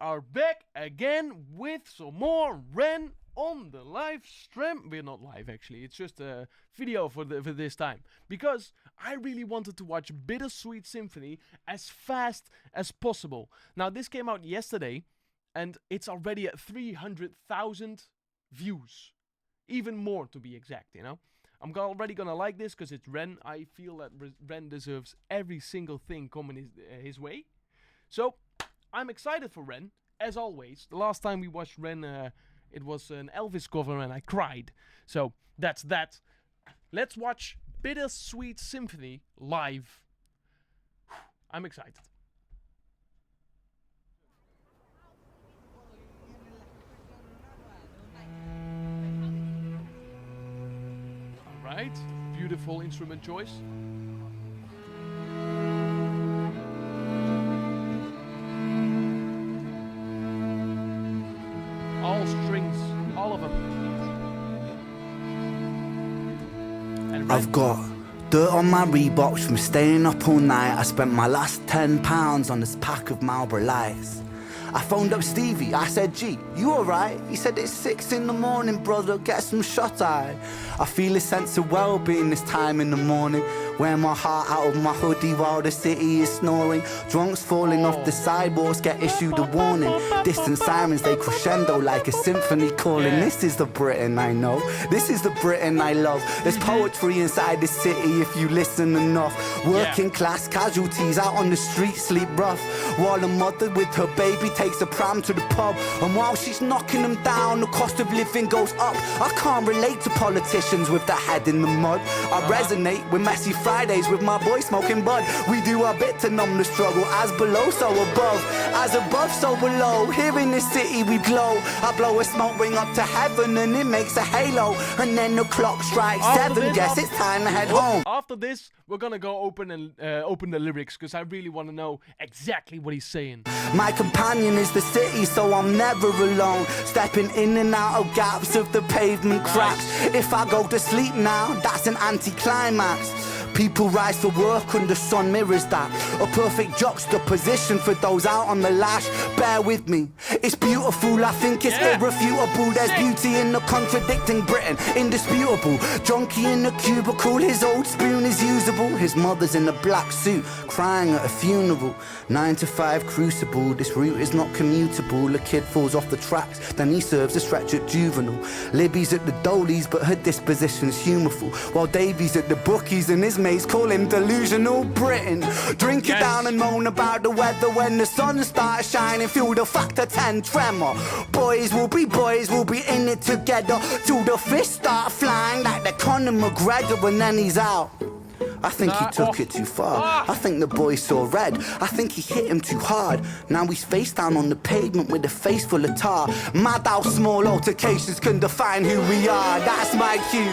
are back again with some more REN on the live stream. We're not live actually, it's just a video for this time. Because I really wanted to watch Bittersweet Symphony as fast as possible. Now this came out yesterday and it's already at 300,000 views. Even more to be exact, you know. I'm already gonna like this because it's REN. I feel that REN deserves every single thing coming his way. So, I'm excited for REN, as always. The last time we watched REN, it was an Elvis cover and I cried. So, that's that. Let's watch Bittersweet Symphony live. I'm excited. Alright, beautiful instrument choice. All strings, all of them. And I've got dirt on my Reeboks from staying up all night. I spent my last £10 on this pack of Marlboro Lights. I phoned up Stevie, I said, G, you alright? He said, it's 6 in the morning, brother, get some shut-eye. I feel a sense of well-being this time in the morning. Wear my heart out of my hoodie while the city is snoring. Drunks falling off the sidewalks get issued a warning. Distant sirens, they crescendo like a symphony calling. This is the Britain I know, this is the Britain I love. There's poetry inside the city if you listen enough. Working class casualties out on the street sleep rough, while a mother with her baby takes a pram to the pub. And while she's knocking them down, the cost of living goes up. I can't relate to politicians with their head in the mud. I resonate with messy Fridays with my boy smoking bud. We do our bit to numb the struggle. As below, so above. As above, so below. Here in this city we glow. I blow a smoke ring up to heaven and it makes a halo. And then the clock strikes 7. Guess it's time to head home. After this, we're gonna go open the lyrics because I really want to know exactly what he's saying. My companion is the city, so I'm never alone. Stepping in and out of gaps of the pavement cracks. If I go to sleep now, that's an anticlimax. People rise for work and the sun mirrors that. A perfect juxtaposition for those out on the lash. Bear with me, it's beautiful, I think it's irrefutable. There's beauty in the contradicting Britain, indisputable. Junkie in the cubicle, his old spoon is usable. His mother's in a black suit, crying at a funeral. 9 to 5 crucible, this route is not commutable. A kid falls off the tracks, then he serves a stretch at juvenile. Libby's at the Dolies, but her disposition's humorful. While Davy's at the bookies and his mates call him delusional Britain. Drink it down and moan about the weather when the sun starts shining. Feel the factor 10 tremor. Boys will be in it together till the fists start flying like the Conor McGregor and then he's out. I think he took it too far. I think the boy saw red. I think he hit him too hard. Now he's face down on the pavement with a face full of tar. Mad how small altercations can define who we are. That's my cue.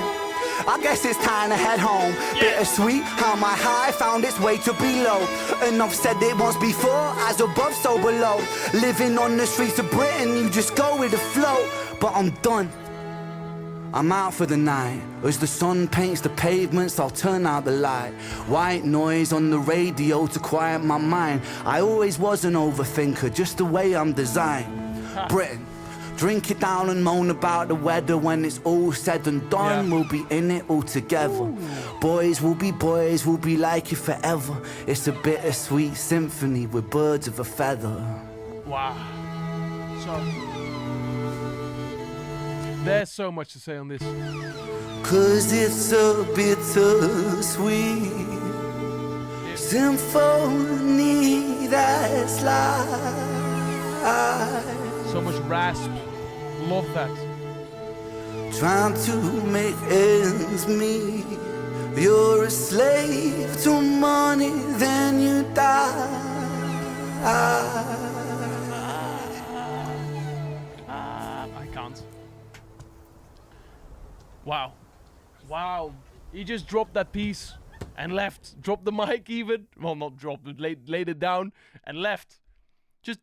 I guess it's time to head home. Bittersweet, how my high found its way to below. And I've said it once before, as above, so below. Living on the streets of Britain, you just go with the flow. But I'm done. I'm out for the night. As the sun paints the pavements, I'll turn out the light. White noise on the radio to quiet my mind. I always was an overthinker, just the way I'm designed. Britain, drink it down and moan about the weather. When it's all said and done, we'll be in it all together. Boys will be like you forever. It's a bittersweet symphony with birds of a feather. Wow. There's so much to say on this. 'Cause it's a bittersweet symphony that's life. So much rasp. Love that. Trying to make ends meet. You're a slave to money, then you die. I can't. Wow. Wow. He just dropped that piece and left. Dropped the mic even. Well, not dropped it, laid it down and left. Just,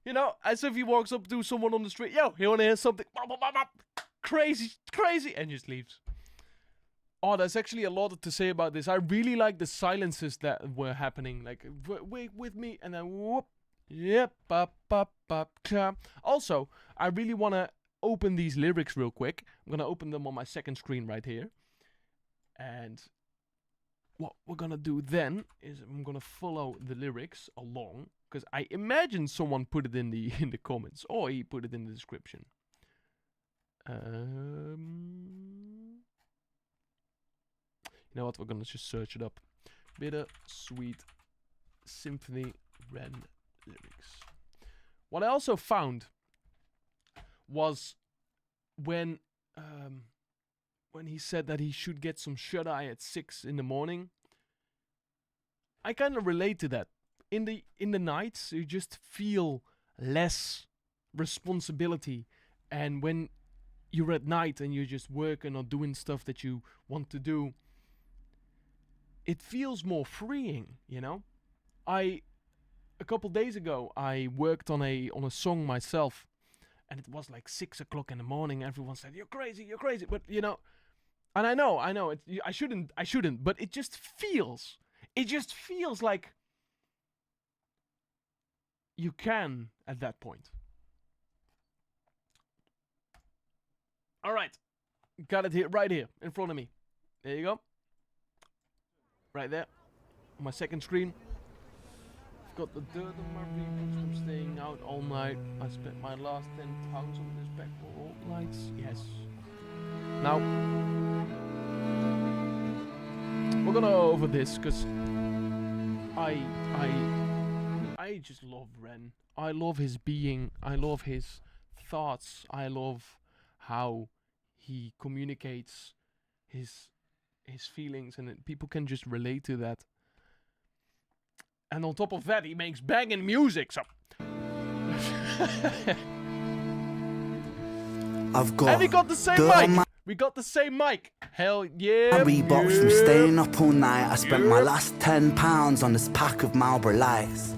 you know, as if he walks up to someone on the street. Yo, you wanna hear something? Crazy, crazy. And just leaves. Oh, there's actually a lot to say about this. I really like the silences that were happening. Like, wait with me, and then whoop. Yep. Also, I really want to open these lyrics real quick. I'm going to open them on my second screen right here. And what we're going to do then is I'm going to follow the lyrics along. Because I imagine someone put it in the comments. Or he put it in the description. You know what? We're going to just search it up. Bittersweet Symphony REN lyrics. What I also found was when he said that he should get some shut-eye at 6 in the morning. I kind of relate to that. In the nights, you just feel less responsibility, and when you're at night and you're just working or doing stuff that you want to do, it feels more freeing, you know? A couple days ago, I worked on a song myself, and it was like 6 o'clock in the morning. Everyone said, you're crazy, but you know, and I know, I shouldn't, but it just feels like you can at that point. All right, got it here, right here, in front of me. There you go. Right there, on my second screen. I've got the dirt on my Remake from staying out all night. I spent my last 10 pounds on this back for all nights. Yes. Now, we're gonna go over this, because I just love Ren. I love his being. I love his thoughts. I love how he communicates his feelings, and people can just relate to that. And on top of that, he makes banging music, so... And we got the same mic! We got the same mic! Hell yeah! Reeboks from staying up all night. I spent my last £10 on this pack of Marlboro Lights.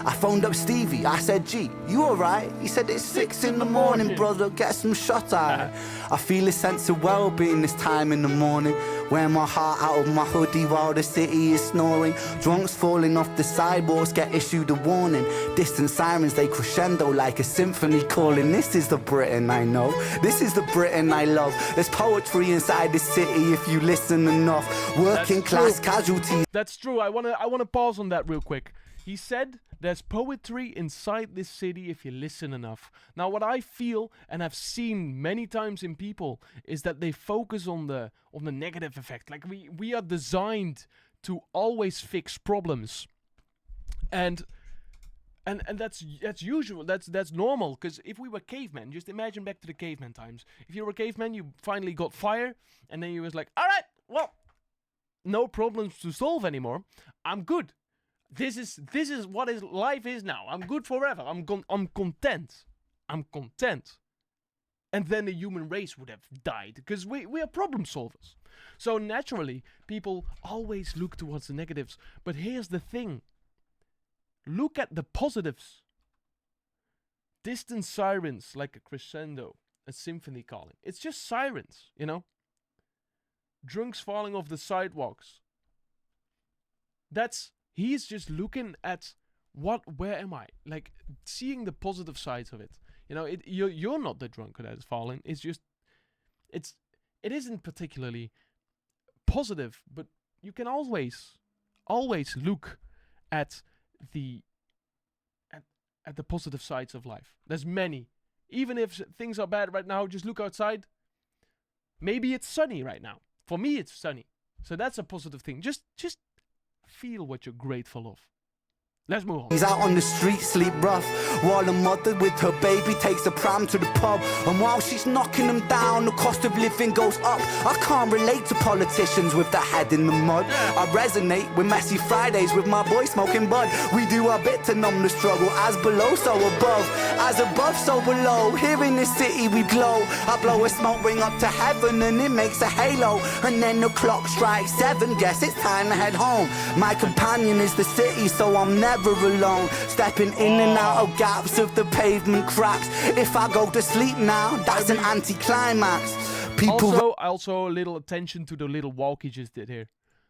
I phoned up Stevie, I said, G, you alright? He said, it's 6 in the morning, brother, get some shut-eye. I feel a sense of well-being this time in the morning. Wear my heart out of my hoodie while the city is snoring. Drunks falling off the sidewalks get issued a warning. Distant sirens, they crescendo like a symphony calling. This is the Britain I know, this is the Britain I love. There's poetry inside the city if you listen enough. Working class casualties. That's true, I wanna pause on that real quick. He said there's poetry inside this city if you listen enough. Now what I feel, and I've seen many times in people, is that they focus on the negative effect. Like we are designed to always fix problems. And that's usual, that's normal, because if we were cavemen, just imagine back to the caveman times. If you were a caveman, you finally got fire, and then you was like, alright, well, no problems to solve anymore. I'm good. This is what life is now. I'm good forever. I'm content. I'm content. And then the human race would have died, because we are problem solvers. So naturally, people always look towards the negatives. But here's the thing. Look at the positives. Distant sirens like a crescendo, a symphony calling. It's just sirens, you know? Drunks falling off the sidewalks. He's just looking at where am I? Like, seeing the positive sides of it. You know, you're not the drunk that is falling. It's just, it isn't particularly positive, but you can always look at the positive sides of life. There's many. Even if things are bad right now, just look outside. Maybe it's sunny right now. For me, it's sunny. So that's a positive thing. Just feel what you're grateful of. Let's move on. He's out on the street, sleep rough, while a mother with her baby takes a pram to the pub. And while she's knocking them down, the cost of living goes up. I can't relate to politicians with their head in the mud. I resonate with messy Fridays with my boy smoking bud. We do our bit to numb the struggle, as below, so above. As above, so below. Here in this city we glow. I blow a smoke ring up to heaven and it makes a halo. And then the clock strikes 7, guess it's time to head home. My companion is the city, so I'm never alone, stepping in and out of gaps of the pavement cracks. If I go to sleep now, that's an anticlimax. People also a little attention to the little walk he just did here.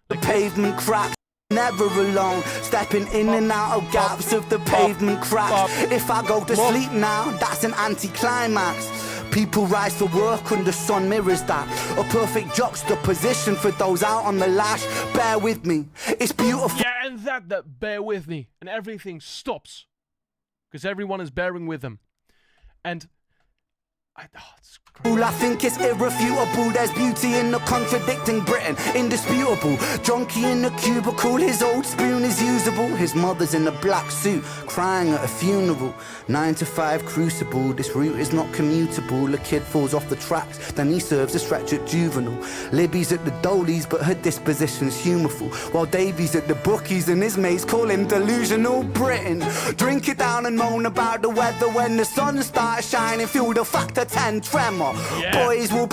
The pavement cracks. Never alone, stepping in and out of gaps of the pavement cracks. If I go to sleep now, that's an anticlimax. People rise for work and the sun mirrors that. A perfect juxtaposition for those out on the lash. Bear with me, it's beautiful. Yeah, and that bear with me. And everything stops. Because everyone is bearing with them. And it's I think it's irrefutable. There's beauty in the contradicting Britain. Indisputable. Junkie in the cubicle. His old spoon is usable. His mother's in a black suit, crying at a funeral. 9 to 5 crucible. This route is not commutable. A kid falls off the tracks, then he serves a stretch at juvenile. Libby's at the dolies, but her disposition's humorful. While Davy's at the bookies and his mates call him delusional Britain. Drink it down and moan about the weather when the sun starts shining. Feel the factor 10 tremor. Yeah. Boys will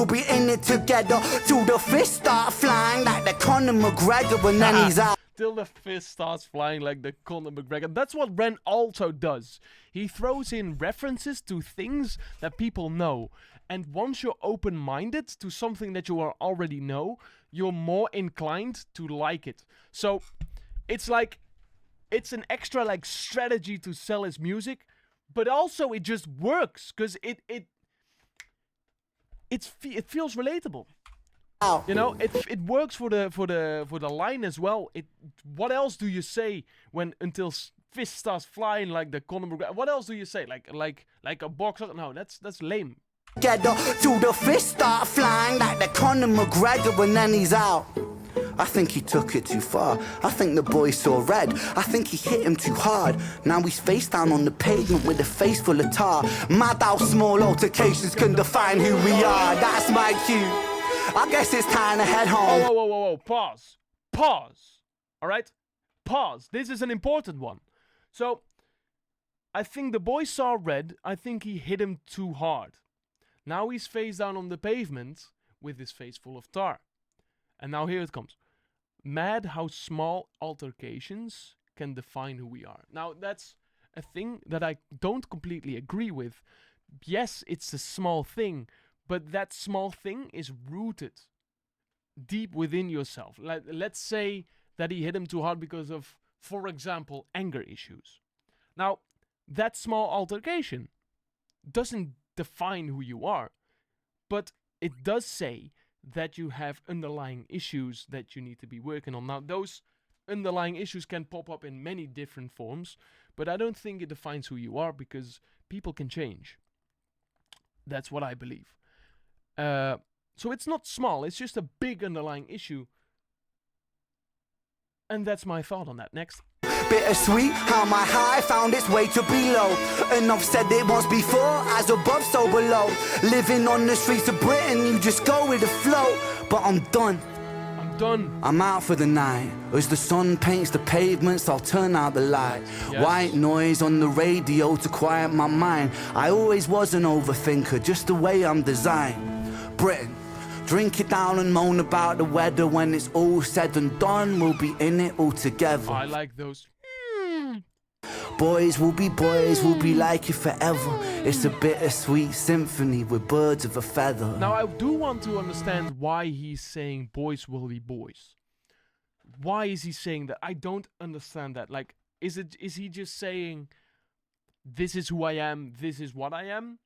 be in it together till the fists start flying like the Conor McGregor and then he's out. Till the fist starts flying like the Conor McGregor. That's what Ren also does. He throws in references to things that people know. And once you're open-minded to something that you already know, you're more inclined to like it. So it's like, it's an extra like strategy to sell his music, but also it just works because it feels relatable. You know, it works for the line as well. What else do you say when until fist starts flying like the Conor McGregor? What else do you say? Like a boxer? No, that's lame. Together till the fists start flying like the Conor McGregor and then he's out. I think he took it too far. I think the boy saw red. I think he hit him too hard. Now he's face down on the pavement with a face full of tar. Mad how small altercations can define who we are. That's my cue. I guess it's time to head home. Whoa. Pause. All right? Pause. This is an important one. So, I think the boy saw red. I think he hit him too hard. Now he's face down on the pavement with his face full of tar. And now here it comes. Mad how small altercations can define who we are. Now, that's a thing that I don't completely agree with. Yes, it's a small thing, but that small thing is rooted deep within yourself. Let's say that he hit him too hard because of, for example, anger issues. Now, that small altercation doesn't define who you are, but it does say that you have underlying issues that you need to be working on. Now, those underlying issues can pop up in many different forms, but I don't think it defines who you are because people can change. That's what I believe. So it's not small, it's just a big underlying issue. And that's my thought on that. Next. Bittersweet, how my high found its way to below. And I've said it once before, as above, so below. Living on the streets of Britain, you just go with the flow. But I'm done. I'm out for the night. As the sun paints the pavements, I'll turn out the light. Yes. White noise on the radio to quiet my mind. I always was an overthinker, just the way I'm designed. Britain. Drink it down and moan about the weather. When it's all said and done, we'll be in it all together. I like those. Boys will be like you forever. It's a bittersweet symphony with birds of a feather. Now I do want to understand why he's saying boys will be boys. Why is he saying that? I don't understand that. Like, is he just saying this is who I am, this is what I am?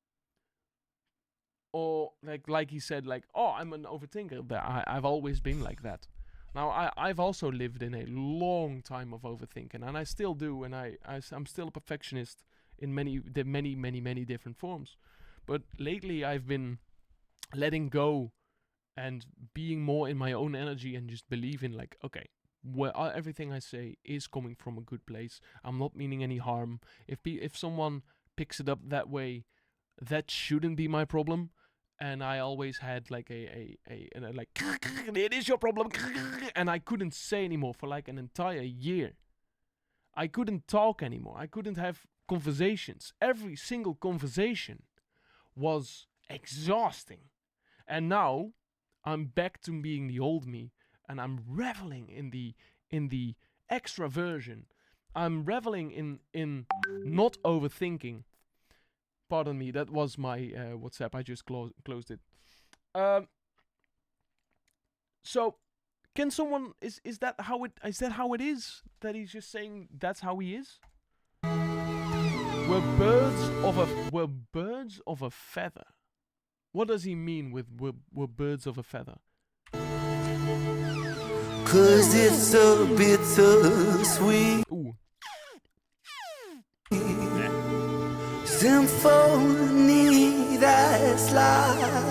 Or like he said, like, oh, I'm an overthinker. I've always been like that. Now, I've also lived in a long time of overthinking, and I still do, and I'm still a perfectionist in many different forms. But lately, I've been letting go and being more in my own energy and just believing, like, okay, everything I say is coming from a good place. I'm not meaning any harm. If someone picks it up that way, that shouldn't be my problem. And I always had like like it is your problem, and I couldn't say anymore for like an entire year. I couldn't talk anymore. I couldn't have conversations. Every single conversation was exhausting. And now I'm back to being the old me, and I'm reveling in the extra version. I'm reveling in not overthinking. Pardon me, that was my WhatsApp. I just closed it. So, Can someone is that how it is? That he's just saying that's how he is? We're birds of a feather. What does he mean with we're birds of a feather? 'Cause it's a bittersweet symphony that's life.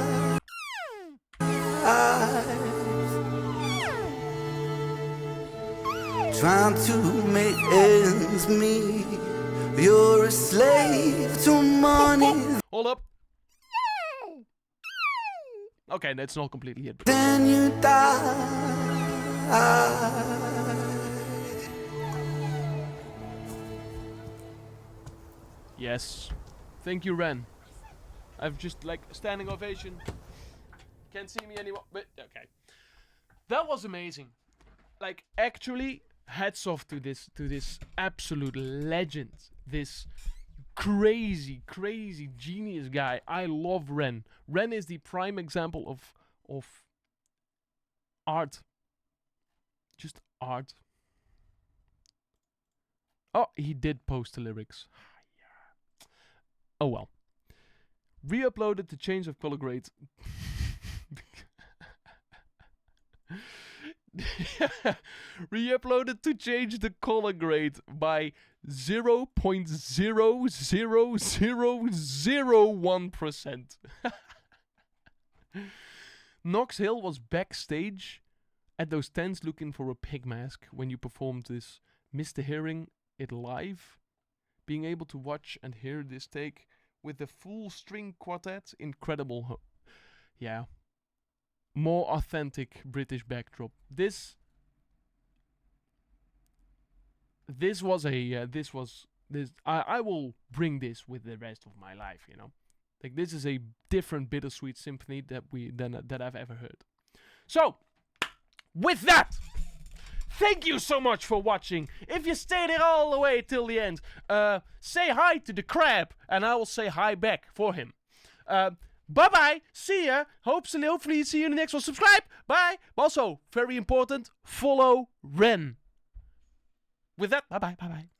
Trying to make ends meet. You're a slave to money. Hold up. Okay, that's not completely it. Then you die. Yes. Thank you, Ren. I've just like standing ovation. Can't see me anymore, but okay. That was amazing. Like actually, hats off to this absolute legend. This crazy genius guy. I love Ren. Ren is the prime example of art. Just art. Oh, he did post the lyrics. Oh well. Re-uploaded to change of color grade. Re-uploaded to change the color grade by 0.00001%. Knox Hill was backstage at those tents looking for a pig mask when you performed this. Mr. Hearing it live. Being able to watch and hear this take with the full string quartet, incredible. Yeah. More authentic British backdrop. This I will bring this with the rest of my life, you know. Like this is a different bittersweet symphony that I've ever heard. So, with that, thank you so much for watching. If you stayed here all the way till the end, say hi to the crab, and I will say hi back for him. Bye-bye. See ya. Hopefully see you in the next one. Subscribe. Bye. Also, very important, follow Ren. With that, bye-bye. Bye-bye.